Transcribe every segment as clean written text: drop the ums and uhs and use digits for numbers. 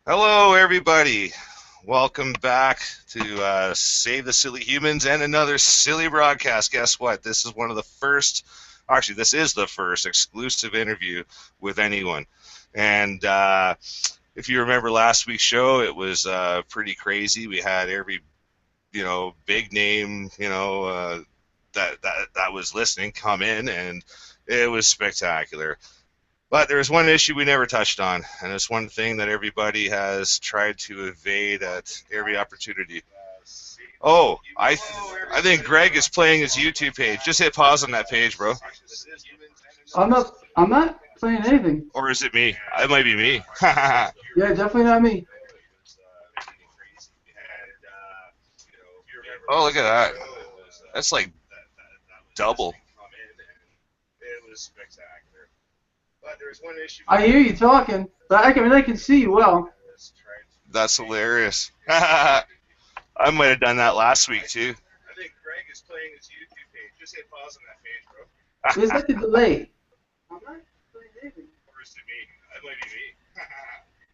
Hello, everybody. Welcome back to Save the Silly Humans and another silly broadcast. Guess what? This is one of the first, actually, this is the first exclusive interview with anyone. And if you remember last week's show, it was pretty crazy. We had every, big name, that was listening come in, and it was spectacular. But there was one issue we never touched on, and it's one thing that everybody has tried to evade at every opportunity. Oh, I think Greg is playing his YouTube page. Just hit pause on that page, bro. I'm not playing anything. Or is it me? It might be me. Yeah, definitely not me. Oh, look at that. That's like double. I hear you talking, but I can see you well. That's hilarious. I might have done that last week too. I think Greg is playing his YouTube page. Just hit pause on that page, There's bro. like a delay. I'm not playing anything. Or is it me? That might be me.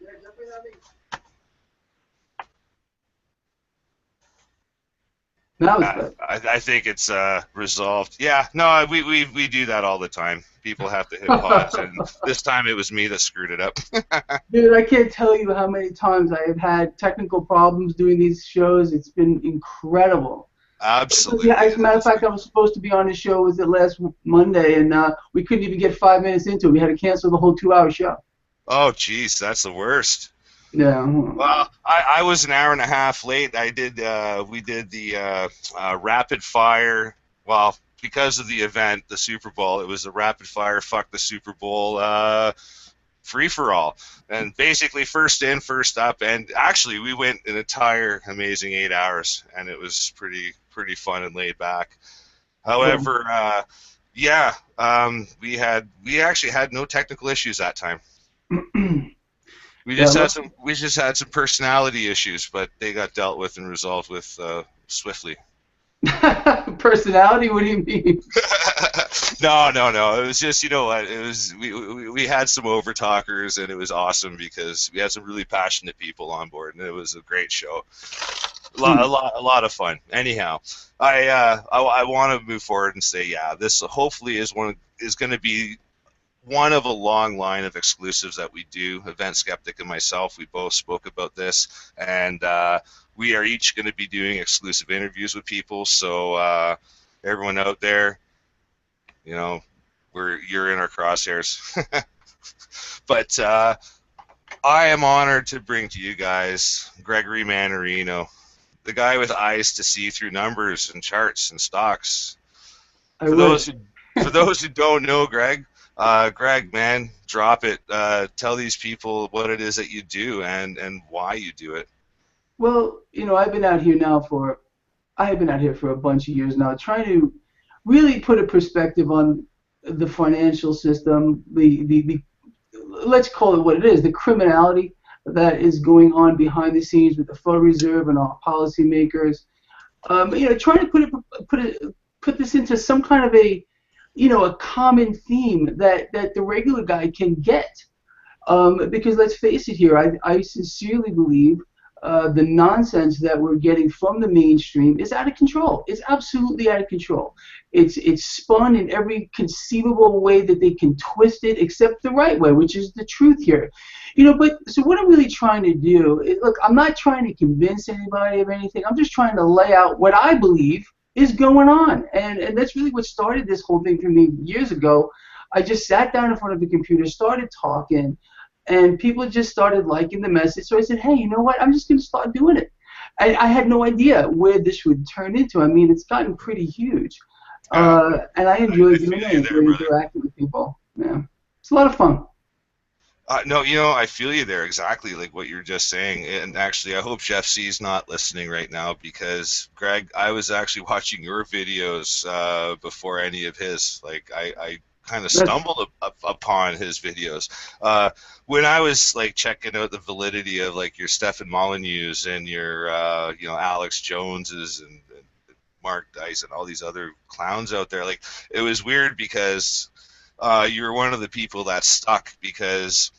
Yeah, definitely not me. Now it's better. I think it's resolved. Yeah, no, we do that all the time. People have to hit pause, and this time it was me that screwed it up. Dude, I can't tell you how many times I have had technical problems doing these shows. It's been incredible. Yeah, Absolutely. as a matter of fact, I was supposed to be on the show. Was it last Monday? And we couldn't even get 5 minutes into it. We had to cancel the whole 2-hour show. Oh, geez, that's the worst. Yeah. Well, I was an hour and a half late. We did the rapid fire. Well, because of the event, the Super Bowl, it was a rapid fire. Fuck the Super Bowl. Free for all, and basically first in, first up. And actually, we went an entire amazing 8 hours, and it was pretty fun and laid back. Cool. However, yeah, we actually had no technical issues that time. Yeah, look, We just had some personality issues, but they got dealt with and resolved with swiftly. personality. What do you mean? No. It was just, you know what? It was we had some over talkers, and it was awesome because we had some really passionate people on board, and it was a great show. Hmm. A lot of fun. Anyhow, I want to move forward and say, yeah, this hopefully is going to be one of a long line of exclusives that we do. Event Skeptic and myself, we both spoke about this, and we are each going to be doing exclusive interviews with people. So everyone out there, you know, you're in our crosshairs. But I am honored to bring to you guys Gregory Mannarino, the guy with eyes to see through numbers and charts and stocks. I For wish. those who, for those who don't know Greg, Greg, man, drop it. Tell these people what it is that you do and why you do it. Well, I have been out here for a bunch of years now, trying to really put a perspective on the financial system, the let's call it what it is, the criminality that is going on behind the scenes with the Federal Reserve and our policymakers. Trying to put this into some kind of a common theme that the regular guy can get. Because let's face it here, I sincerely believe the nonsense that we're getting from the mainstream is out of control. It's absolutely out of control. It's spun in every conceivable way that they can twist it, except the right way, which is the truth here. But so what I'm really trying to do is, look, I'm not trying to convince anybody of anything. I'm just trying to lay out what I believe is going on, and that's really what started this whole thing for me years ago. I just sat down in front of the computer, started talking, and people just started liking the message. So I said, hey, you know what? I'm just going to start doing it. I had no idea where this would turn into. I mean, it's gotten pretty huge, Yeah, and I I enjoy feel doing it. I you enjoy there, brother. interacting with people. Yeah, it's a lot of fun. No, I feel you there exactly like what you're just saying. And actually, I hope Jeff C's not listening right now because, Greg, I was actually watching your videos before any of his. Like, I kind of That's stumbled upon his videos. When I was like checking out the validity of like your Stefan Molyneux's and your, Alex Jones's and Mark Dice and all these other clowns out there, like, it was weird because you were one of the people that stuck because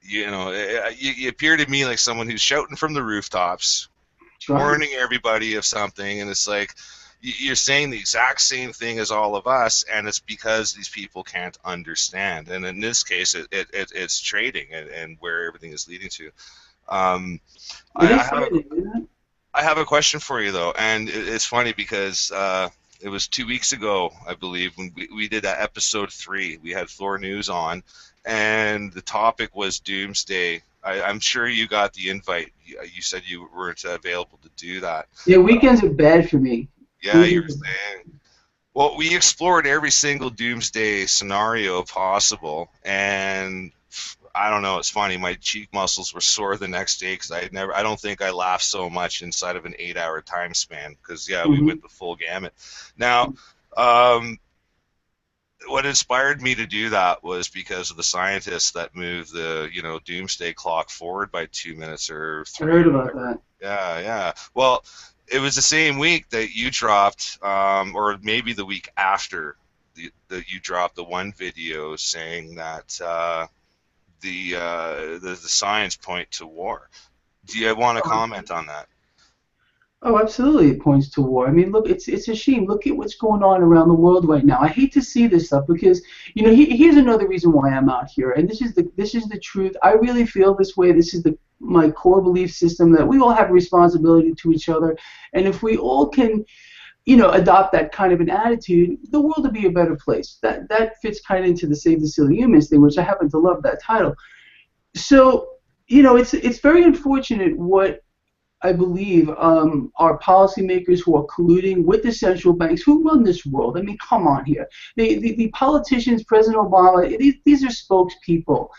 you know, you appear to me like someone who's shouting from the rooftops, That's right. warning everybody of something, and it's like you're saying the exact same thing as all of us, and it's because these people can't understand. And in this case, it's trading and where everything is leading to. Um, It I is have a fascinating, isn't it? I have a question for you though, and it's funny because it was 2 weeks ago, I believe, when we did that episode 3. We had Floor News on, and the topic was doomsday. I'm sure you got the invite. You said you weren't available to do that. Yeah, Uh, weekends are bad for me. yeah, you were Weekends are saying. Well, we explored every single doomsday scenario possible, and I don't know. It's funny. My cheek muscles were sore the next day because I don't think I laughed so much inside of an 8-hour time span. Because yeah, we hmm went the full gamut. Now, um, what inspired me to do that was because of the scientists that moved the doomsday clock forward by 2 minutes or I three heard or about whatever. that. Yeah, yeah. Well, it was the same week that you dropped, or maybe the week after that you dropped the one video saying that the signs point to war. Do you want to comment on that? Oh, absolutely. It points to war. I mean, look, it's a shame. Look at what's going on around the world right now. I hate to see this stuff because, here's another reason why I'm out here, and this is the truth. I really feel this way. This is the my core belief system that we all have a responsibility to each other, and if we all can, adopt that kind of an attitude, the world would be a better place. That fits kind of into the Save the Silly Humans thing, which I happen to love that title. So, it's very unfortunate what I believe, our policymakers who are colluding with the central banks who run this world. I mean, come on here. The politicians, President Obama, these are spokespeople.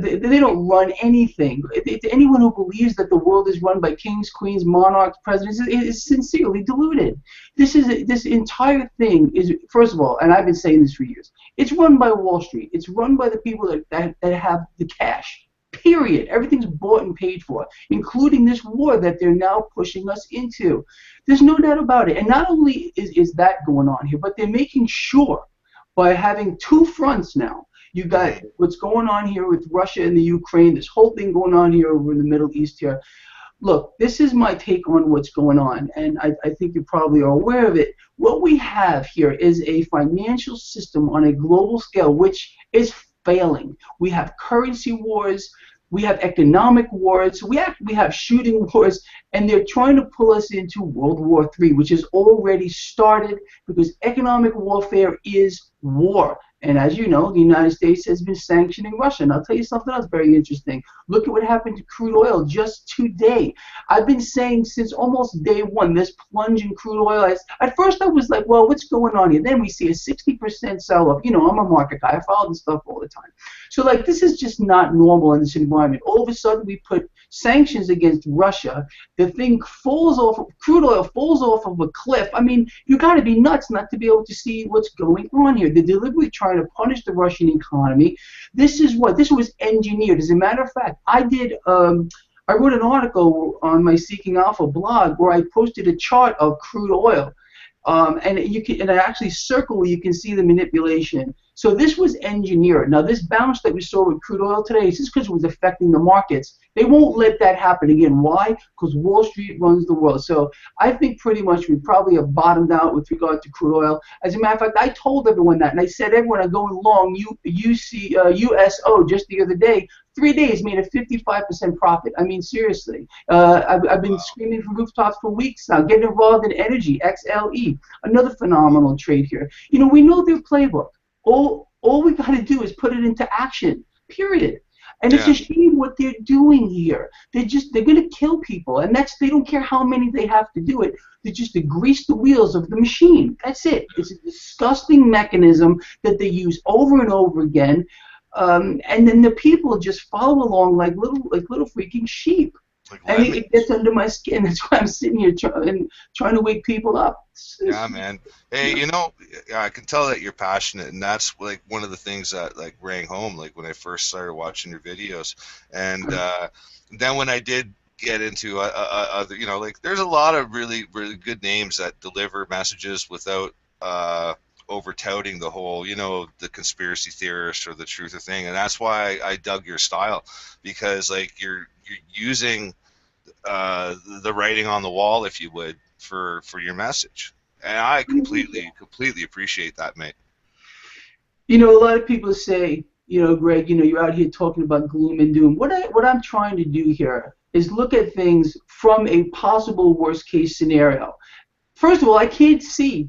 They don't run anything. Anyone who believes that the world is run by kings, queens, monarchs, presidents is sincerely deluded. This entire thing is, first of all, and I've been saying this for years. It's run by Wall Street. It's run by the people that have the cash. Period. Everything's bought and paid for, including this war that they're now pushing us into. There's no doubt about it. And not only is that going on here, but they're making sure by having two fronts now. You got Mm-hmm. what's going on here with Russia and the Ukraine, this whole thing going on here over in the Middle East here. Look, this is my take on what's going on, and I think you probably are aware of it. What we have here is a financial system on a global scale which is failing. We have currency wars, we have economic wars, we have shooting wars, and they're trying to pull us into World War III, which has already started because economic warfare is war. And as you know, the United States has been sanctioning Russia. And I'll tell you something else very interesting. Look at what happened to crude oil just today. I've been saying since almost day one, this plunge in crude oil. At first, I was like, well, what's going on here? Then we see a 60% sell off. I'm a market guy. I follow this stuff all the time. So, like, this is just not normal in this environment. All of a sudden, we put sanctions against Russia. The thing falls off, crude oil falls off of a cliff. I mean, you got to be nuts not to be able to see what's going on here. They're deliberately trying to punish the Russian economy. This was engineered. As a matter of fact, I wrote an article on my Seeking Alpha blog where I posted a chart of crude oil. And I actually circle where you can see the manipulation. So this was engineered. Now this bounce that we saw with crude oil today is just because it was affecting the markets. They won't let that happen again. Why? Because Wall Street runs the world. So I think pretty much we probably have bottomed out with regard to crude oil. As a matter of fact, I told everyone that, and I said everyone are going long. USO just the other day, 3 days made a 55% profit. I mean, seriously. I've been screaming from rooftops for weeks now. Getting involved in energy, XLE, another phenomenal trade here. We know their playbook. All we got to do is put it into action. Period. And it's a Yeah. shame what they're doing here. They're going to kill people, and they don't care how many they have to do it. They're just to grease the wheels of the machine. That's it. It's a disgusting mechanism that they use over and over again, and then the people just follow along like little freaking sheep. Like And it lemmings. gets under my skin. That's why I'm sitting here trying to wake people up. Yeah, man. Hey, I can tell that you're passionate, and that's like one of the things that like rang home, like when I first started watching your videos, and then when I did get into other, like there's a lot of really, really good names that deliver messages without over touting the whole, the conspiracy theorist or the truther thing, and that's why I dug your style, because like you're using the writing on the wall, if you would, for your message, and I completely appreciate that, mate. A lot of people say, Greg, you're out here talking about gloom and doom. What I'm trying to do here is look at things from a possible worst case scenario. First of all, I can't see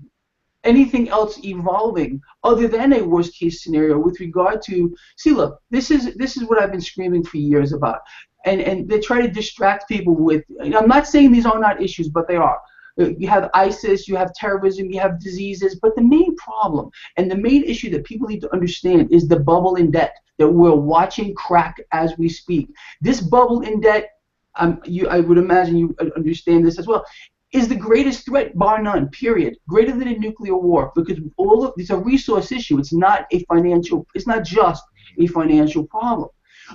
anything else evolving other than a worst case scenario with regard to, see, look, this is what I've been screaming for years about, and they try to distract people with, I'm not saying these are not issues, but they are. You have ISIS, you have terrorism, you have diseases, but the main problem and the main issue that people need to understand is the bubble in debt that we're watching crack as we speak. This bubble in debt, I would imagine you understand this as well, is the greatest threat, bar none, period, greater than a nuclear war, because all of it's a resource issue. It's not just a financial problem.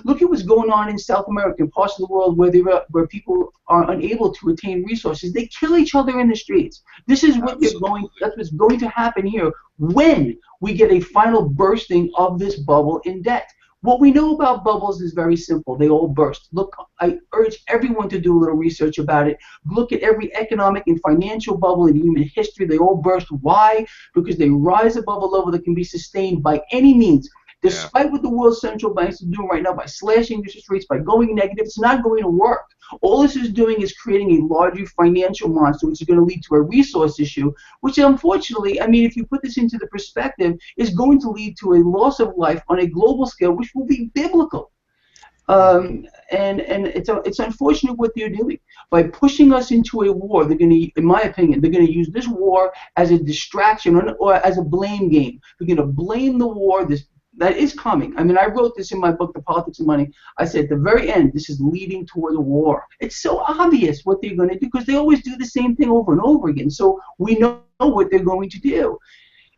Look at what's going on in South America, in parts of the world where people are unable to attain resources. They kill each other in the streets. This is what that's what's going to happen here when we get a final bursting of this bubble in debt. What we know about bubbles is very simple. They all burst. Look, I urge everyone to do a little research about it. Look at every economic and financial bubble in human history. They all burst. Why? Because they rise above a level that can be sustained by any means. Despite what the world central banks are doing right now by slashing interest rates, by going negative, it's not going to work. All this is doing is creating a larger financial monster, which is going to lead to a resource issue, which unfortunately, I mean, if you put this into the perspective, is going to lead to a loss of life on a global scale, which will be biblical. And it's unfortunate what they're doing by pushing us into a war. They're going to, in my opinion, they're going to use this war as a distraction or as a blame game. They're going to blame the war. That is coming. I mean, I wrote this in my book, The Politics of Money. I said at the very end, this is leading toward a war. It's so obvious what they're going to do because they always do the same thing over and over again. So we know what they're going to do.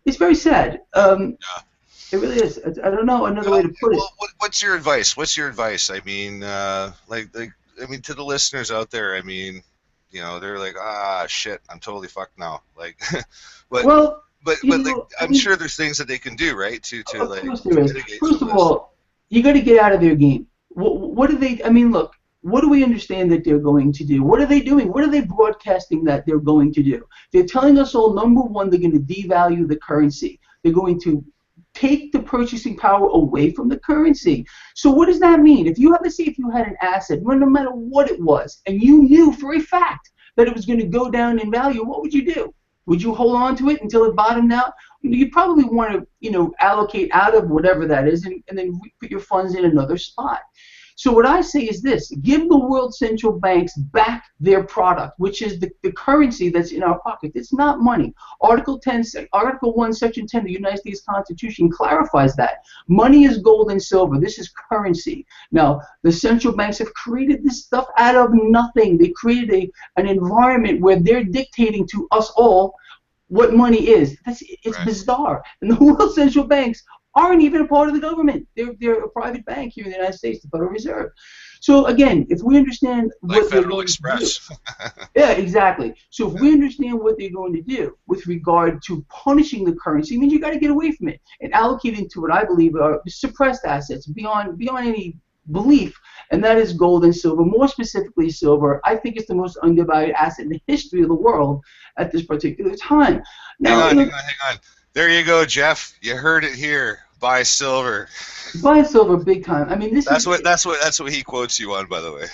It's very sad. It really is. I don't know another way to put it. What's your advice? I mean, I mean, to the listeners out there, I mean, they're like, shit, I'm totally fucked now. Like, but. Well, But like, I'm sure there's things that they can do, right, to like mitigate. First of all, you got to get out of their game. What do they? I mean, look. What do we understand that they're going to do? What are they doing? What are they broadcasting that they're going to do? They're telling us all, number one, they're going to devalue the currency. They're going to take the purchasing power away from the currency. So what does that mean? If you had an asset, no matter what it was, and you knew for a fact that it was going to go down in value, what would you do? Would you hold on to it until it bottomed out? You probably want to, allocate out of whatever that is and then put your funds in another spot. So what I say is this: give the world central banks back their product, which is the currency that's in our pocket. It's not money. Article 1, Section 10 of the United States Constitution clarifies that. Money is gold and silver. This is currency. Now, the central banks have created this stuff out of nothing. They created an environment where they're dictating to us all what money is. It's right. Bizarre. And the world central banks aren't even a part of the government. They're a private bank here in the United States, the Federal Reserve. So again, if we understand what Federal Express. Yeah, exactly. So if we understand what they're going to do with regard to punishing the currency, it means you got to get away from it and allocate into what I believe are suppressed assets beyond any belief, and that is gold and silver. More specifically, silver. I think it's the most undervalued asset in the history of the world at this particular time. Now, hang on. There you go, Jeff. You heard it here. Buy silver. Buy silver, big time. I mean, that's what he quotes you on, by the way.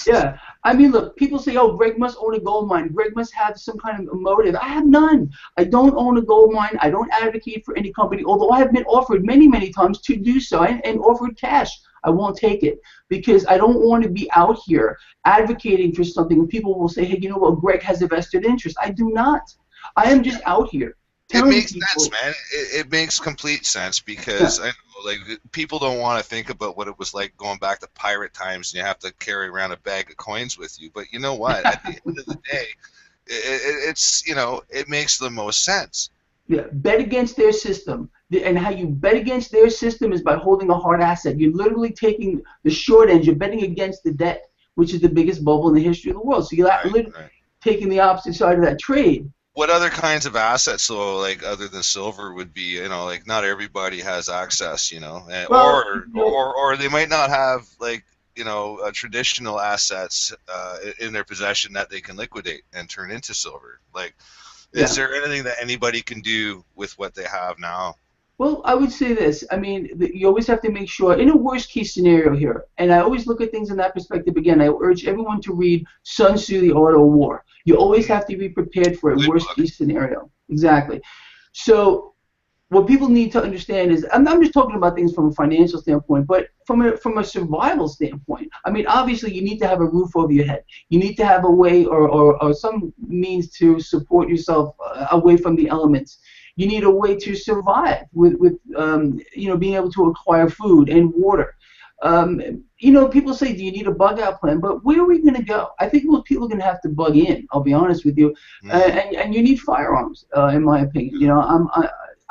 Yeah. I mean, look. People say, "Oh, Greg must own a gold mine. Greg must have some kind of motive." I have none. I don't own a gold mine. I don't advocate for any company, although I have been offered many, many times to do so and offered cash. I won't take it because I don't want to be out here advocating for something. And people will say, "Hey, you know what? Greg has a vested interest." I do not. I am just out here. It makes sense, man. It makes complete sense because I know, like, people don't want to think about what it was like going back to pirate times and you have to carry around a bag of coins with you. But you know what? At the end of the day, it makes the most sense. Yeah, bet against their system. And how you bet against their system is by holding a hard asset. You're literally taking the short end. You're betting against the debt, which is the biggest bubble in the history of the world. So you're taking the opposite side of that trade. what other kinds of assets, though, like other than silver, would be, like not everybody has access, Well, or they might not have like, traditional assets in their possession that they can liquidate and turn into silver. Like, is yeah. there anything that anybody can do with what they have now? Well, I would say this. I mean, you always have to make sure, in a worst case scenario here, and I always look at things in that perspective. Again, I urge everyone to read Sun Tzu, The Art of War. You always Mm, have to be prepared for a good worst book. case scenario. Exactly. So what people need to understand is, I'm just talking about things from a financial standpoint, but from a survival standpoint. I mean, obviously, you need to have a roof over your head. You need to have a way or some means to support yourself away from the elements. You need a way to survive with being able to acquire food and water. People say, do you need a bug out plan? But where are we going to go? I think most people are going to have to bug in. I'll be honest with you, Mm, and you need firearms, in my opinion.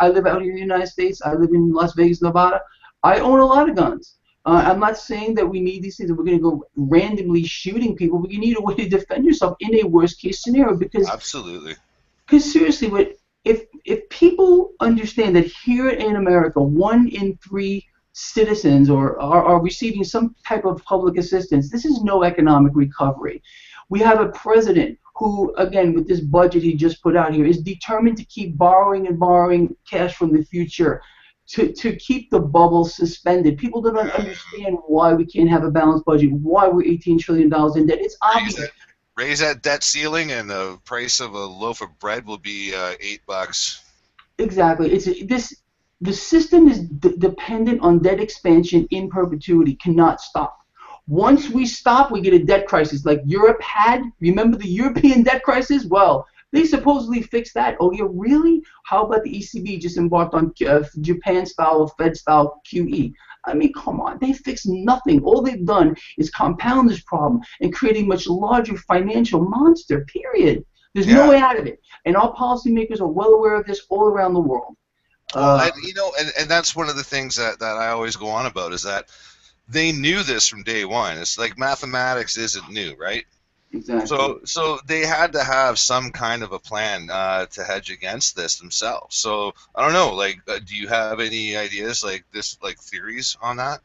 I live out here in the United States. I live in Las Vegas, Nevada. I own a lot of guns. I'm not saying that we need these things and we're going to go randomly shooting people, but you need a way to defend yourself in a worst case scenario absolutely. because seriously, if people understand that here in America, 1 in 3 citizens are receiving some type of public assistance, this is no economic recovery. We have a president who, again, with this budget he just put out here, is determined to keep borrowing and borrowing cash from the future to keep the bubble suspended. People don't understand why we can't have a balanced budget, why we're $18 trillion in debt. It's Raise obvious. that raise that debt ceiling, and the price of a loaf of bread will be $8. Exactly. The system is dependent on debt expansion in perpetuity, cannot stop. Once we stop, we get a debt crisis like Europe had. Remember the European debt crisis? Well, they supposedly fixed that. Oh, yeah, really? How about the ECB just embarked on Japan style or Fed style QE? I mean, come on. They fixed nothing. All they've done is compound this problem and create a much larger financial monster, period. There's no Yeah. way out of it. And our policymakers are well aware of this all around the world. Well, Uh, and that's one of the things that I always go on about is that they knew this from day one. It's like mathematics isn't new, right? exactly. So they had to have some kind of a plan to hedge against this themselves. So I don't know. Like, do you have any ideas, like this, like theories on that?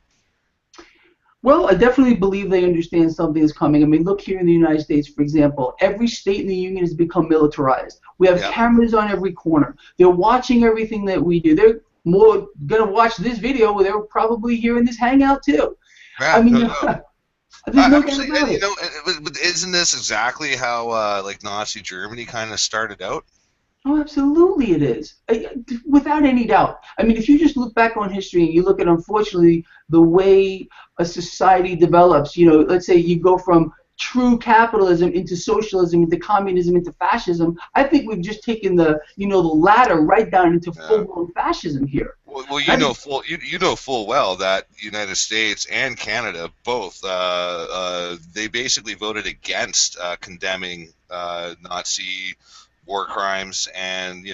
Well, I definitely believe they understand something is coming. I mean, look here in the United States, for example. Every state in the union has become militarized. We have Yeah. cameras on every corner. They're watching everything that we do. They're more going to watch this video. They're probably hearing this hangout too. I Yeah. mean, No doubt. there's no doubt Actually, about and it. but isn't this exactly how like Nazi Germany kind of started out? Oh, absolutely it is. Without any doubt. I mean, if you just look back on history and you look at, unfortunately, the way a society develops, let's say you go from true capitalism into socialism, into communism, into fascism, I think we've just taken the ladder right down into Yeah. full-blown fascism here. Well, That is, you know full well that United States and Canada both they basically voted against condemning Nazi war crimes and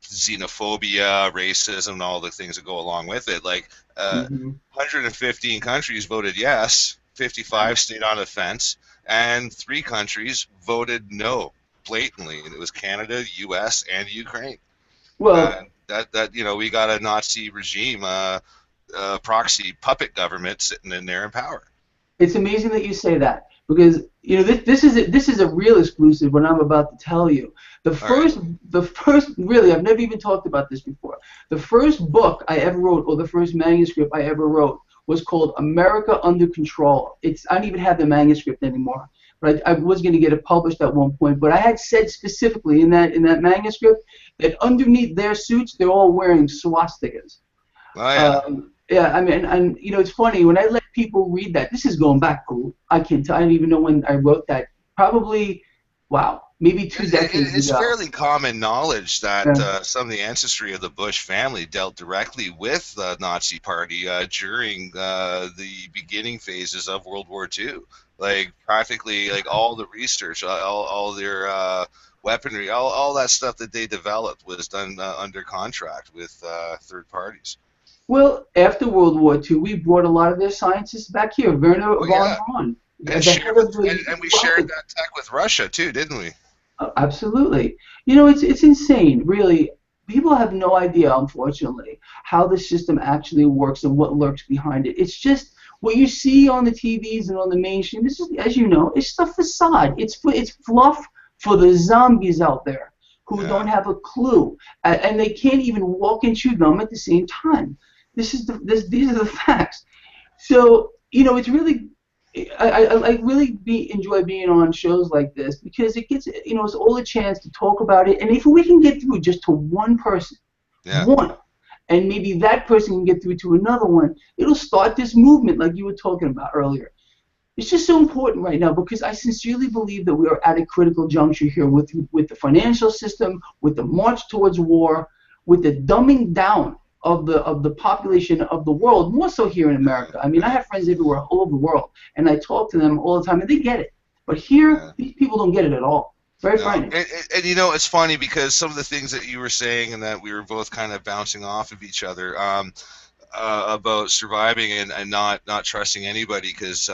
xenophobia, racism, and all the things that go along with it. Like mhm. 115 countries voted yes, 55 stayed on the fence, and 3 countries voted no blatantly, and it was Canada, U.S., and Ukraine. Well, That we got a Nazi regime, proxy puppet government sitting in there in power. it's amazing that you say that because this is a real exclusive. What I'm about to tell you, the All right. first the first really I've never even talked about this before. The first book I ever wrote, or the first manuscript I ever wrote, was called America Under Control. I don't even have the manuscript anymore, but I was going to get it published at one point. But I had said specifically in that manuscript that underneath their suits they're all wearing swastikas. Oh yeah. Yeah, I mean, and it's funny when I let people read that. This is going back. I can't tell. I don't even know when I wrote that. Probably, wow, maybe two decades It's ago. fairly common knowledge that Yeah. some of the ancestry of the Bush family dealt directly with the Nazi Party during the beginning phases of World War II. Like practically, like all the research, all their weaponry, all that stuff that they developed was done under contract with third parties. Well, after World War II, we brought a lot of their scientists back here. Werner Oh von yeah, Braun, and the head shared of with the and we shared rocket. that tech with Russia too, didn't we? Absolutely. You know, it's insane, really. People have no idea, unfortunately, how the system actually works and what lurks behind it. It's just what you see on the TVs and on the mainstream. This is, as you know, it's the facade. It's fluff for the zombies out there who Yeah, don't have a clue, and they can't even walk and chew gum at the same time. These are the facts. So, you know, it's really, I really enjoy being on shows like this because it gets, you know, it's all a chance to talk about it. And if we can get through just to one person, yeah, one, and maybe that person can get through to another one, it'll start this movement like you were talking about earlier. It's just so important right now because I sincerely believe that we are at a critical juncture here with the financial system, with the march towards war, with the dumbing down of the population of the world, more so here in yeah, America. I mean, I yeah, have friends everywhere all over the world, and I talk to them all the time, and they get it. But here, yeah. these people don't get it at all. Very No, frightening. and you know it's funny because some of the things that you were saying and that we were both kind of bouncing off of each other. About surviving and not trusting anybody because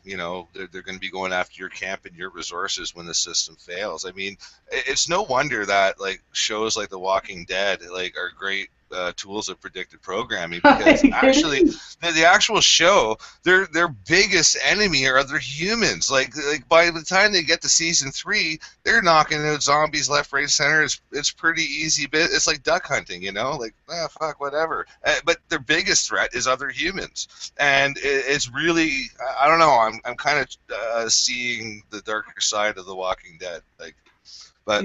you know they're going to be going after your camp and your resources when the system fails. I mean, it's no wonder that like shows like The Walking Dead like are great tools of predictive programming because It actually is. the actual show their biggest enemy are other humans. Like by the time they get to season 3, they're knocking out zombies left, right, center. It's pretty easy bit. It's like duck hunting, you know, like fuck, whatever. But their biggest threat is other humans, and it's really I don't know. I'm kind of seeing the darker side of The Walking Dead, like, but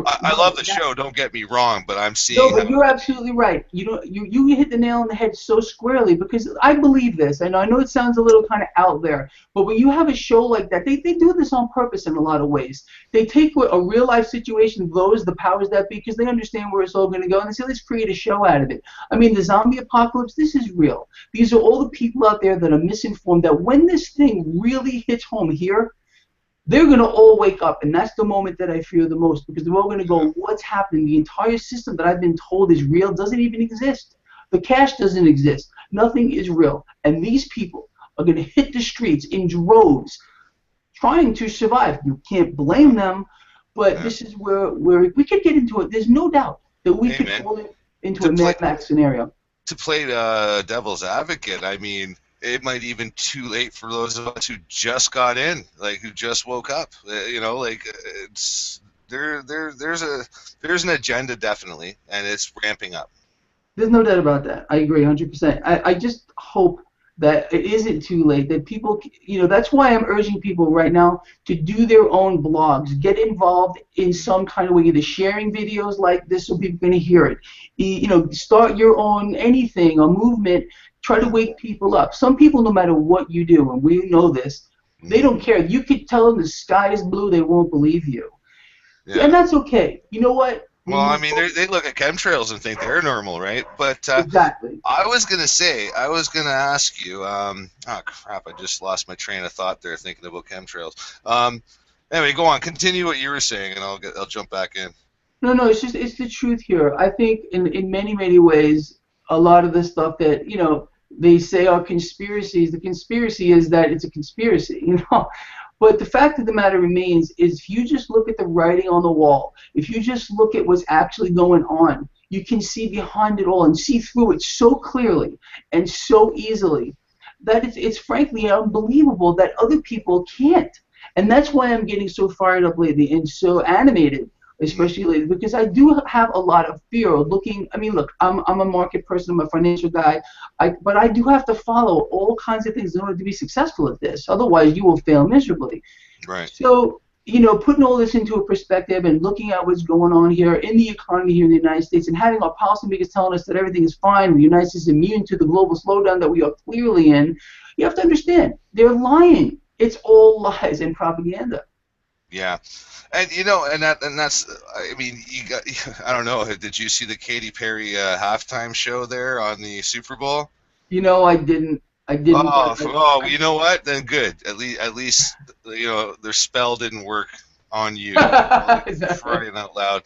I love the That, show. Don't get me wrong, but I'm no, seeing but how. you're absolutely right. You know, you hit the nail on the head so squarely because I believe this, and I know it sounds a little kind of out there, but when you have a show like that, they do this on purpose in a lot of ways. They take what a real life situation, those the powers that be, because they understand where it's all going to go, and they say let's create a show out of it. I mean, the zombie apocalypse, this is real. These are all the people out there that are misinformed. That when this thing really hits home here, they're going to all wake up. And that's the moment that I fear the most because they're all going to Yeah, go, what's happening? The entire system that I've been told is real doesn't even exist. The cash doesn't exist. Nothing is real. And these people are going to hit the streets in droves trying to survive. You can't blame them, but yeah. this is where we could get into it. There's no doubt that we Hey could man, fall into to a play Mad Max scenario. devil's advocate, I mean, it might even too late for those of us who just got in, like who just woke up. You know, like it's there's an agenda definitely, and it's ramping up. There's no doubt about that. I agree 100%. I just hope that it isn't too late, that people, you know, that's why I'm urging people right now to do their own blogs, get involved in some kind of way, either sharing videos like this so people can hear it, you know, start your own anything, a movement, try to Yeah, wake people up. Some people, no matter what you do, and we know this, they mm-hmm. don't care. You could tell them the sky is blue, they won't believe you. And Yeah. that's okay. You know what? We Well, I move mean, forward. they look at chemtrails and think they're normal, right? But Exactly. I was gonna ask you. Oh crap! I just lost my train of thought there, thinking about chemtrails. Anyway, go on. Continue what you were saying, and I'll jump back in. No, no, it's the truth here. I think in many ways, a lot of the stuff that, you know, they say are conspiracies, the conspiracy is that it's a conspiracy, you know. But the fact of the matter remains is if you just look at the writing on the wall, if you just look at what's actually going on, you can see behind it all and see through it so clearly and so easily that it's frankly unbelievable that other people can't. And that's why I'm getting so fired up lately and so animated Mm, especially lately, because I do have a lot of fear of looking. I mean, look, I'm a market person, I'm a financial guy, but I do have to follow all kinds of things in order to be successful at this. Otherwise, you will fail miserably. right. So, you know, putting all this into a perspective and looking at what's going on here in the economy here in the United States and having our policymakers telling us that everything is fine, the United States is immune to the global slowdown that we are clearly in, you have to understand they're lying. It's all lies and propaganda. Yeah, and that's. I mean, you got. I don't know. Did you see the Katy Perry halftime show there on the Super Bowl? You know, I didn't. I didn't, but Oh, you know what? Then good. At least you know their spell didn't work on you. Holy Exactly. crying out loud!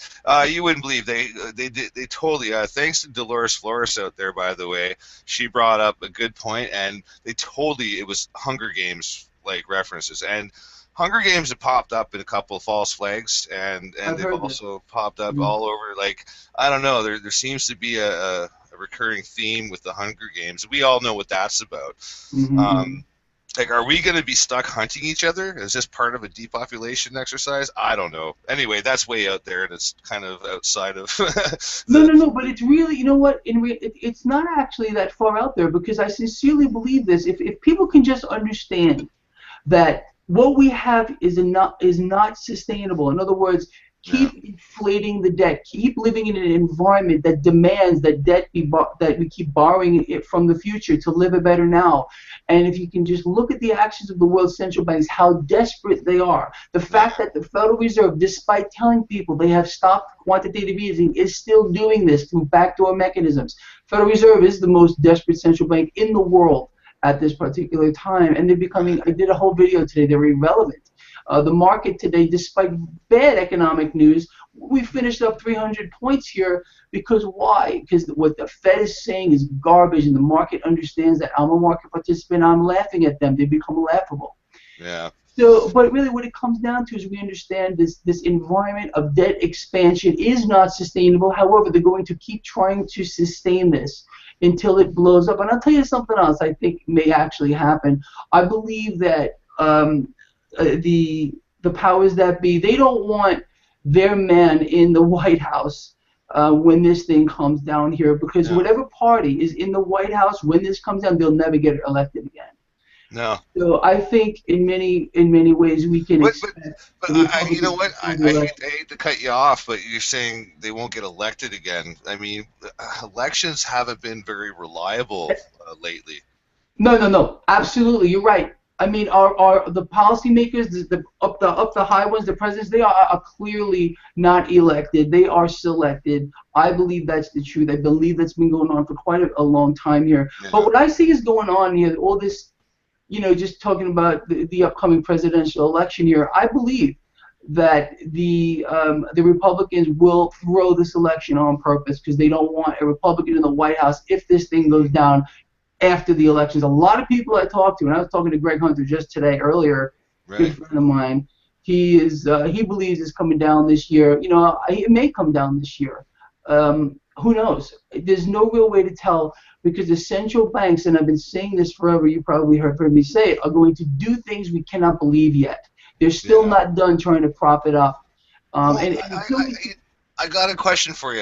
You wouldn't believe they did they totally. Thanks to Dolores Flores out there, by the way, she brought up a good point, and they totally it was Hunger Games like references, and Hunger Games have popped up in a couple of false flags, and I've they've heard this. also popped up Mm-hmm. all over. Like, I don't know, there seems to be a recurring theme with the Hunger Games. We all know what that's about. Mm-hmm. Um, like, are we going to be stuck hunting each other? Is this part of a depopulation exercise? I don't know. Anyway, that's way out there, and it's kind of outside of No, the. no, no. But it's really, you know what? It's not actually that far out there because I sincerely believe this. If people can just understand that what we have is not sustainable. In other words, Yeah, keep inflating the debt, keep living in an environment that demands that that we keep borrowing it from the future to live a better now. And if you can just look at the actions of the world's central banks, how desperate they are, the fact yeah, that the Federal Reserve, despite telling people they have stopped quantitative easing, is still doing this through backdoor mechanisms. Federal Reserve is the most desperate central bank in the world at this particular time, and they're becoming. right. I did a whole video today. They're irrelevant. The market today, despite bad economic news, we finished up 300 points here because why? Because what the Fed is saying is garbage, and the market understands that. I'm a market participant. I'm laughing at them. They become laughable. Yeah, So, but really, what it comes down to is we understand this environment of debt expansion is not sustainable. However, they're going to keep trying to sustain this until it blows up. And I'll tell you something else I think may actually happen. I believe that the powers that be, they don't want their man in the White House when this thing comes down here, because no, whatever party is in the White House when this comes down, they'll never get elected again. no. So I think in many ways we can But but expect but the you know Republicans to what? still be elected. I hate to cut you off, but you're saying they won't get elected again. I mean, elections haven't been very reliable lately. No, no, no. Absolutely, you're right. I mean, are the policymakers, the high ones, the presidents, they are clearly not elected. They are selected. I believe that's the truth. I believe that's been going on for quite a long time here. But Yeah, what I see is going on here, all this, just talking about the upcoming presidential election here, I believe that the Republicans will throw this election on purpose because they don't want a Republican in the White House if this thing goes down after the elections. A lot of people I talked to, and I was talking to Greg Hunter just today earlier, good right. friend of mine. He believes it's coming down this year. It may come down this year. Who knows? There's no real way to tell because the central banks, and I've been saying this forever, you probably heard me say it, are going to do things we cannot believe yet. They're still Yeah. not done trying to prop it up. Well, And until we see, I got a question for you,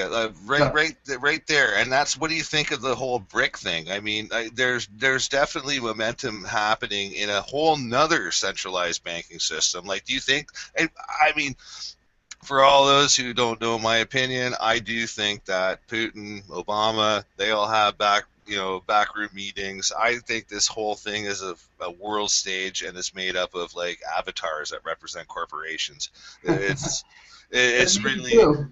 yeah. right there, and that's what do you think of the whole brick thing? I mean, there's definitely momentum happening in a whole nother centralized banking system. Like, do you think? I mean, for all those who don't know my opinion, I do think that Putin, Obama, they all have backroom meetings. I think this whole thing is a world stage and it's made up of like avatars that represent corporations. It's it's Me really too.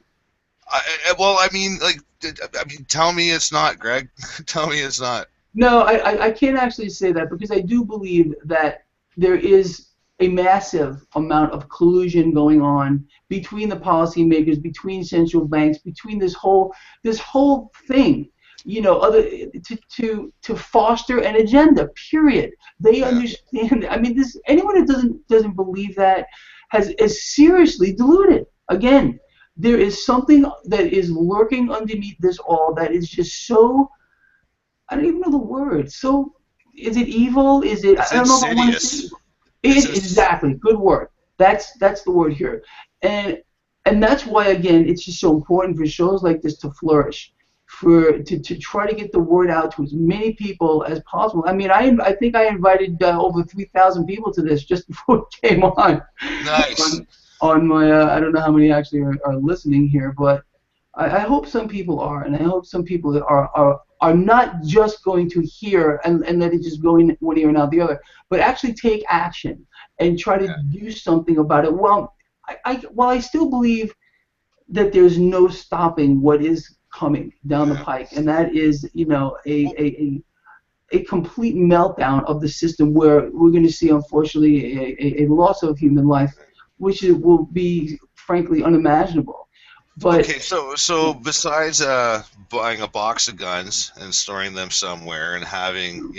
well, I mean, like, I mean, tell me it's not, Greg. Tell me it's not. No, I can't actually say that because I do believe that there is a massive amount of collusion going on between the policymakers, between central banks, between this whole thing. Other to foster an agenda. Period. They Yeah, understand. I mean, this anyone who doesn't believe that is seriously deluded. Again, there is something that is lurking underneath this all that is just so I don't even know the word. So, is it evil? Is it? it's I don't know if I want to say insidious. evil. It's Exactly. Good word. That's the word here, and and that's why again it's just so important for shows like this to flourish, to try to get the word out to as many people as possible. I mean, I think I invited over 3,000 people to this just before it came nice. on on my I don't know how many actually are listening here, but I hope some people are, and I hope some people are not just going to hear and let it just go in one ear and out the other, but actually take action and try to Yeah, do something about it. Well, while I still believe that there's no stopping what is coming down the yeah. pike, and that is, Well, a complete meltdown of the system where we're going to see, unfortunately, a loss of human life, which will be frankly unimaginable. But okay, so besides buying a box of guns and storing them somewhere and having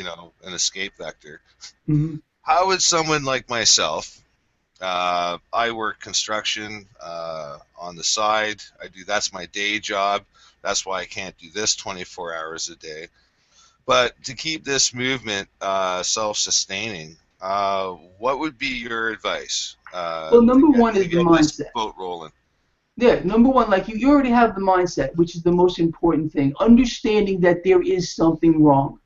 an escape vector, mhm. how would someone like myself I work construction on the side. That's my day job. That's why I can't do this 24 hours a day. But to keep this movement self-sustaining, what would be your advice Well, to number get one is the this mindset. boat rolling? Yeah, number one, like you already have the mindset, which is the most important thing. Understanding that there is something wrong.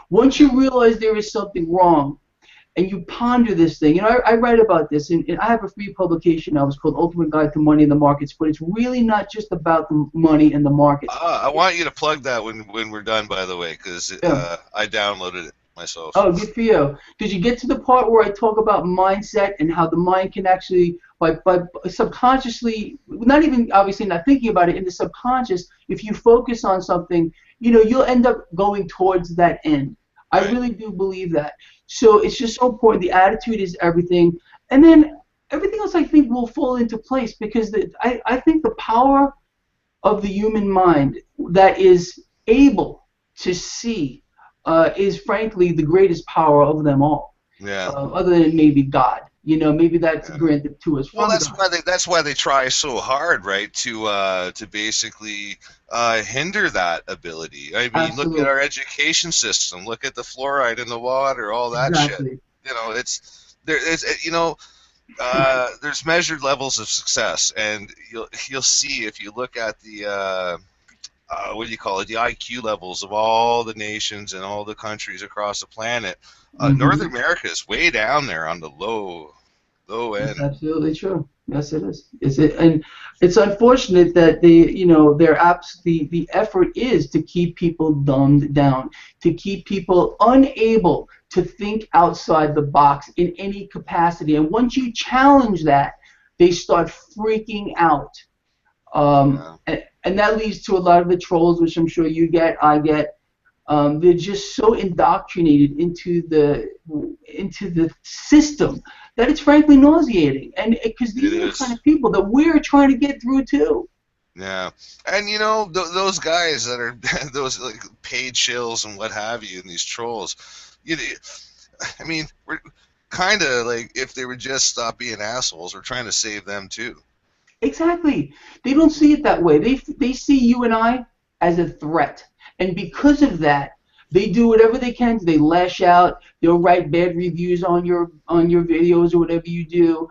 Once Yeah. you realize there is something wrong, and you ponder this thing. I write about this, and I have a free publication now. It's called Ultimate Guide to Money in the Markets, but it's really not just about the money and the markets. I want you to plug that when we're done, by the way, because Yeah. I downloaded it myself. Oh, good for you. Did you get to the part where I talk about mindset and how the mind can actually, by subconsciously, not even obviously not thinking about it, in the subconscious, if you focus on something, you'll end up going towards that end. I Right. really do believe that. So it's just so important. The attitude is everything. And then everything else I think will fall into place because I think the power of the human mind that is able to see is frankly the greatest power of them all, Yeah. other than maybe God. Maybe that's Yeah. granted to us Well, from God. that's why they try so hard, right? To basically hinder that ability. I mean, look at Absolutely. our education system. Look at the fluoride in the water. All that shit. Exactly. It's there. There's measured levels of success, and you'll see if you look at the what do you call it? The IQ levels of all the nations and all the countries across the planet. North Hmm. America is way down there on the low That's end. absolutely true. Yes, it is. And it's unfortunate that their apps, the effort is to keep people dumbed down, to keep people unable to think outside the box in any capacity. And once you challenge that, they start freaking out. Yeah. And that leads to a lot of the trolls, which I'm sure you get, I get. They're just so indoctrinated into the system that it's frankly nauseating. And because It these are the kind is. of people that we're trying to get through too. Yeah, and those guys that are those like paid shills and what have you, and these trolls, you, I mean, we're kind of like if they would just stop being assholes, we're trying to save them too. Exactly. They don't see it that way. They see you and I as a threat, and because of that, they do whatever they can. They lash out. They'll write bad reviews on your videos or whatever you do.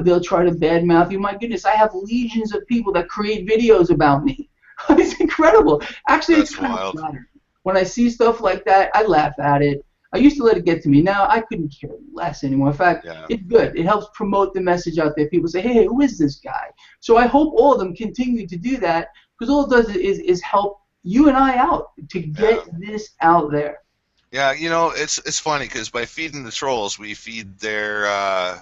They'll try to badmouth you. My goodness, I have legions of people that create videos about me. It's incredible. Actually, it's That's kind of wild. flattering. When I see stuff like that, I laugh at it. I used to let it get to me. Now I couldn't care less anymore. In fact, Yeah, it's good. It helps promote the message out there. People say, "Hey, who is this guy?" So I hope all of them continue to do that because all it does is help you and I out to yeah, get this out there. yeah. It's funny because by feeding the trolls, we feed their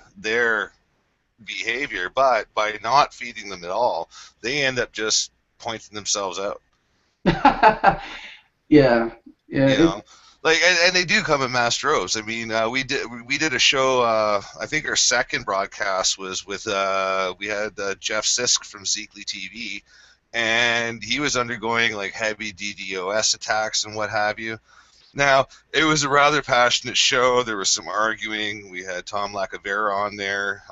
behavior, but by not feeding them at all, they end up just pointing themselves out. Yeah, yeah. you know like and they do come in mass droves. I mean, we did a show. I think our second broadcast was with we had Jeff Sisk from Zeekly TV, and he was undergoing like heavy DDoS attacks and what have you. Now, it was a rather passionate show. There was some arguing. We had Tom Lacavera on there.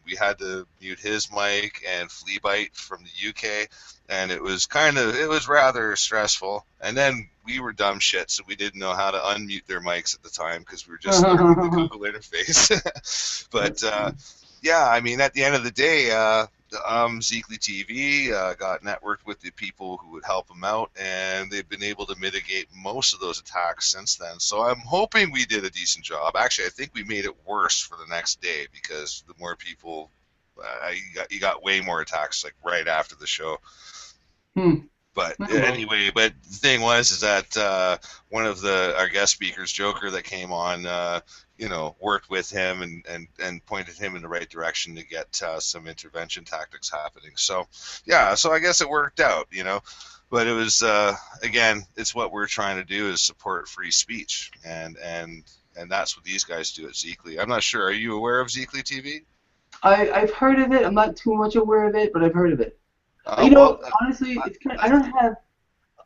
We had to mute his mic and Fleabite from the UK, and it was rather stressful. And then we were dumb shit, so we didn't know how to unmute their mics at the time because we were just learning the Google interface. But That's funny. yeah, I mean, at the end of the day, Zeekly TV got networked with the people who would help them out, and they've been able to mitigate most of those attacks since then. So I'm hoping we did a decent job. Actually, I think we made it worse for the next day because the more people, you got way more attacks like right after the show. Hmm. But Oh, well. anyway, but the thing was is that one of our guest speakers, Joker, that came on, worked with him and pointed him in the right direction to get some intervention tactics happening. So, yeah, so I guess it worked out. But it was again, it's what we're trying to do is support free speech, and that's what these guys do at Zeekly. I'm not sure. Are you aware of Zeekly TV? I've heard of it. I'm not too much aware of it, but I've heard of it. Well, Honestly, I, it's kind of, I,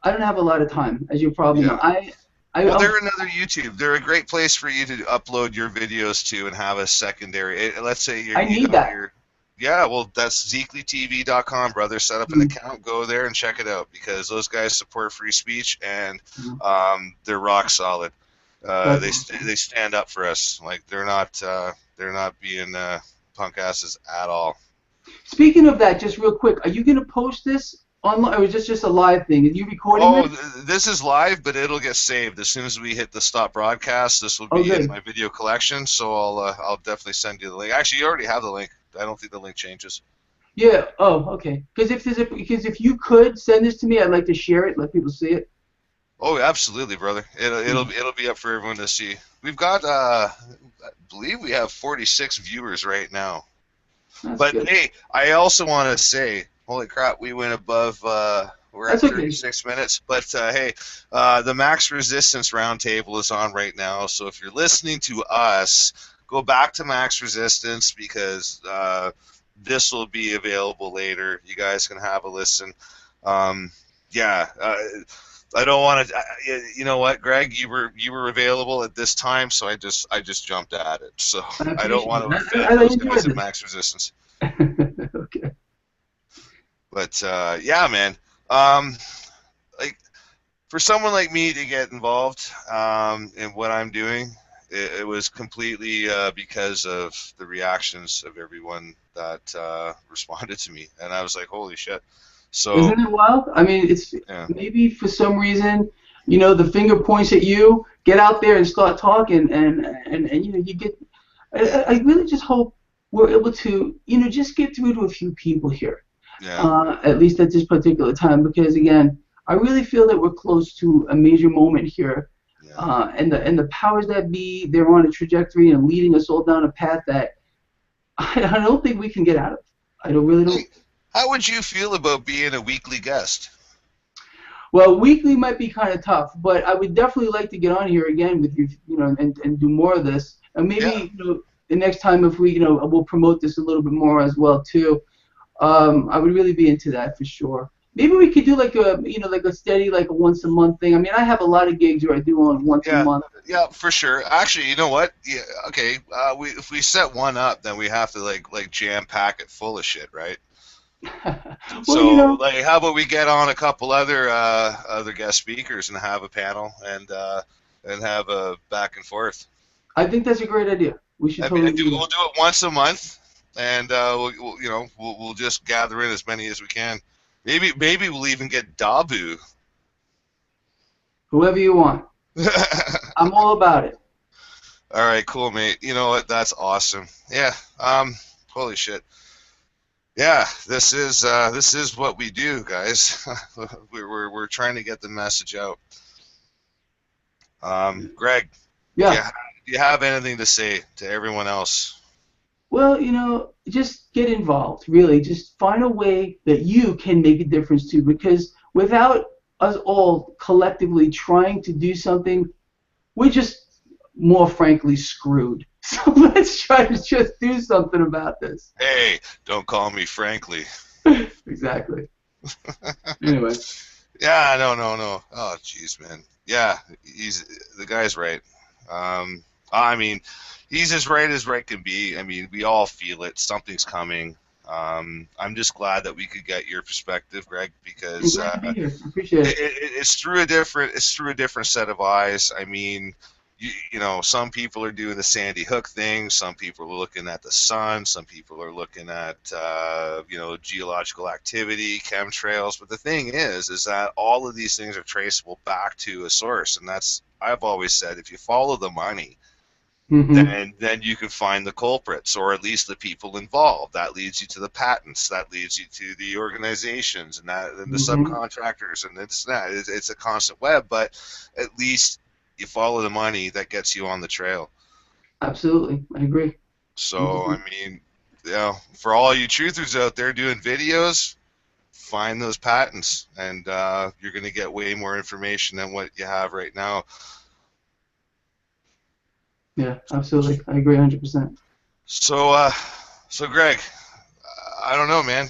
I don't have a lot of time, as you probably know. yeah, I I, Well, I'm, they're another YouTube. They're a great place for you to upload your videos to and have a secondary. Let's say I you need got that. your, yeah, well, that's zeeklytv.com, brother. Set up an Mm, account, go there and check it out because those guys support free speech and mm, they're rock solid. that's awesome. They stand up for us. Like they're not being punk asses at all. Speaking of that, just real quick, are you going to post this online, or is this just a live thing? Are you recording Oh, this? this is live, but it'll get saved as soon as we hit the stop broadcast. This will Oh, be in good. my video collection, so I'll definitely send you the link. Actually, you already have the link. I don't think the link changes. Yeah. Oh, okay. Because if you could send this to me, I'd like to share it, let people see it. Oh, absolutely, brother. Mm, It'll be up for everyone to see. We've got I believe we have 46 viewers right now. that's But good. hey, I also want to say, holy crap, we went above. We're at That's okay. 36 minutes. But hey, the Max Resistance Roundtable is on right now. So if you're listening to us, go back to Max Resistance because this will be available later. You guys can have a listen. Um, yeah. I don't want to. You know what, Greg? You were available at this time, so I just jumped at it. So I I don't appreciate want it. to offend I those guys enjoyed at this. Max Resistance. Okay. But yeah, man. Um, like for someone like me to get involved in what I'm doing, it was completely because of the reactions of everyone that responded to me, and I was like, holy shit. So Isn't it wild? I mean, it's yeah, maybe for some reason, the finger points at you. Get out there and start talking, and you get. I really just hope we're able to, just get through to a few people here, yeah, at least at this particular time, because again, I really feel that we're close to a major moment here, yeah. and the powers that be, they're on a trajectory and leading us all down a path that I don't think we can get out of. I don't really Hey, don't. how would you feel about being a weekly guest? Well, weekly might be kind of tough, but I would definitely like to get on here again with you, and do more of this. And Yeah, maybe, the next time if we, we'll promote this a little bit more as well too. I would really be into that for sure. Maybe we could do like a steady, like a once a month thing. I mean, I have a lot of gigs where I do on once a yeah, month. yeah, for sure. Actually, you know what? Yeah, okay. We if we set one up, then we have to like jam pack it full of shit, right? Well, So, like, how about we get on a couple other guest speakers and have a panel and have a back and forth. I think that's a great idea. We should totally do We'll that. do it once a month, and we'll just gather in as many as we can. Maybe we'll even get Dabu. Whoever you want, I'm all about it. All right, cool, mate. You know what? That's awesome. Yeah. Holy shit. Yeah, this is what we do, guys. We're trying to get the message out. Greg, do Yeah. do you have anything to say to everyone else? Well, just get involved, really. Just find a way that you can make a difference too, because without us all collectively trying to do something, we're just more frankly screwed. So let's try to just do something about this. Hey, don't call me frankly. Exactly. Anyway, Yeah, no, no, no. Oh, jeez, man. Yeah, he's the guy's right. I mean, he's as right can be. I mean, we all feel it. Something's coming. I'm just glad that we could get your perspective, Greg, I'm because glad to be here. I appreciate it. it's through a different set of eyes. I mean, you know, some people are doing the Sandy Hook thing. Some people are looking at the sun. Some people are looking at geological activity, chemtrails. But the thing is that all of these things are traceable back to a source, and that's I've always said if you follow the money, Hmm. then you can find the culprits or at least the people involved. That leads you to the patents. That leads you to the organizations and the Hmm. subcontractors, and it's a constant web. But at least you follow the money that gets you on the trail. Absolutely. I agree. So I 100%. mean, for all you truthers out there doing videos, find those patents, and you're going to get way more information than what you have right now. Yeah, absolutely. I agree 100%. So, Greg, I don't know, man.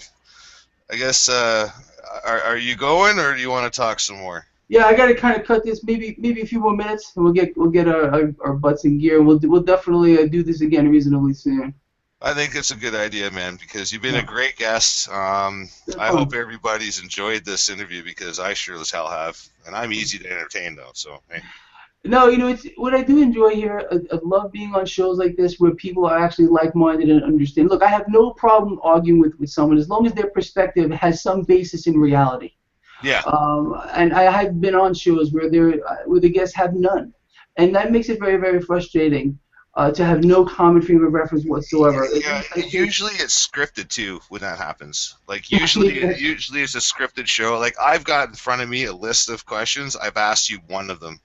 I guess are you going or do you want to talk some more? Yeah, I got to kind of cut this. Maybe a few more minutes, and we'll get our butts in gear. We'll definitely do this again reasonably soon. I think it's a good idea, man, because you've been a Yeah, great guest. it's been I hope fun. everybody's enjoyed this interview because I sure as hell have, and I'm easy to entertain though. So hey, No, it's what I do enjoy here. I love being on shows like this where people are actually like-minded and understand. Look, I have no problem arguing with someone as long as their perspective has some basis in reality. yeah, And I have been on shows where the guests have none, and that makes it very very frustrating to have no common frame of reference whatsoever. At yeah. least I think. Usually it's scripted too when that happens. Like usually it's a scripted show. Like I've got in front of me a list of questions. I've asked you one of them.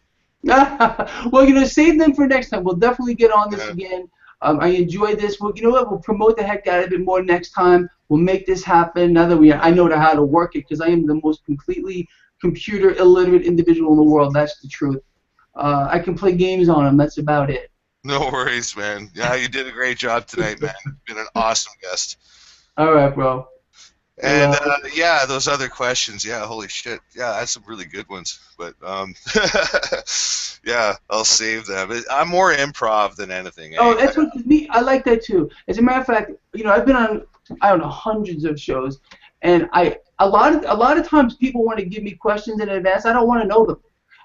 Well, save them for next time. We'll definitely get on this Yeah, again. I enjoyed this. Well, you know what? We'll promote the heck out of it more next time. We'll make this happen. Now that I yeah. know how to work it because I am the most completely computer illiterate individual in the world. That's the truth. I can play games on them. That's about it. No worries, man. Yeah, you did a great job tonight, man. You've been an awesome guest. All right, bro. Well, And yeah, those other questions, yeah, holy shit, yeah, that's some really good ones. But yeah, I'll save them. I'm more improv than anything, oh, eh? that's what me. I like that too. As a matter of fact, I've been on I don't know hundreds of shows, and a lot of times people want to give me questions in advance. I don't want to know them.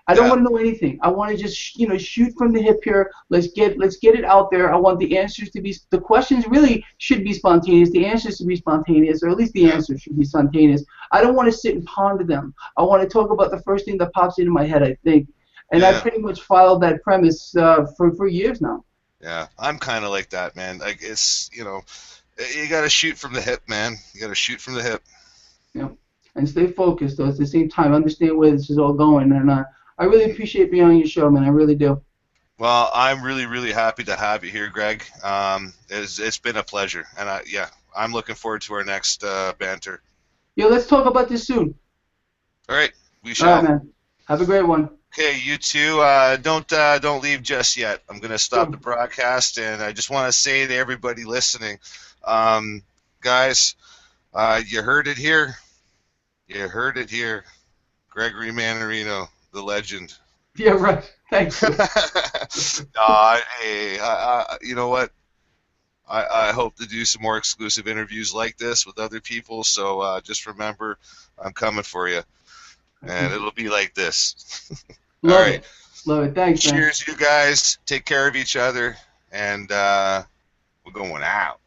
I don't Yeah, want to know anything. I want to just shoot from the hip here. Let's get it out there. I want the questions really should be spontaneous. The answers should be spontaneous, or at least the yeah, answers should be spontaneous. I don't want to sit and ponder them. I want to talk about the first thing that pops into my head. I think, and I yeah, pretty much followed that premise for years now. yeah. I'm kind of like that, man. Like it's, you got to shoot from the hip, man. You got to shoot from the hip. You know, and stay focused though. At the same time, understand where this is all going. And I really Mhm. appreciate being on your show, man. I really do. Well, I'm really, really happy to have you here, Greg. It's been a pleasure, and yeah, I'm looking forward to our next banter. Yeah, let's talk about this soon. All right, we All right, shall. man. Have a great one. Okay, you two, don't leave just yet. I'm gonna stop the Sure. broadcast, and I just want to say to everybody listening, um, guys, you heard it here. You heard it here. Gregory Mannarino, the legend. Yeah, right. Thank you. Hey, you know what? I hope to do some more exclusive interviews like this with other people. So just remember, I'm coming for you, I and appreciate it'll it. be like this. All Love right. it. Love it. Thanks, man. Cheers, you guys. Take care of each other, and we're going out.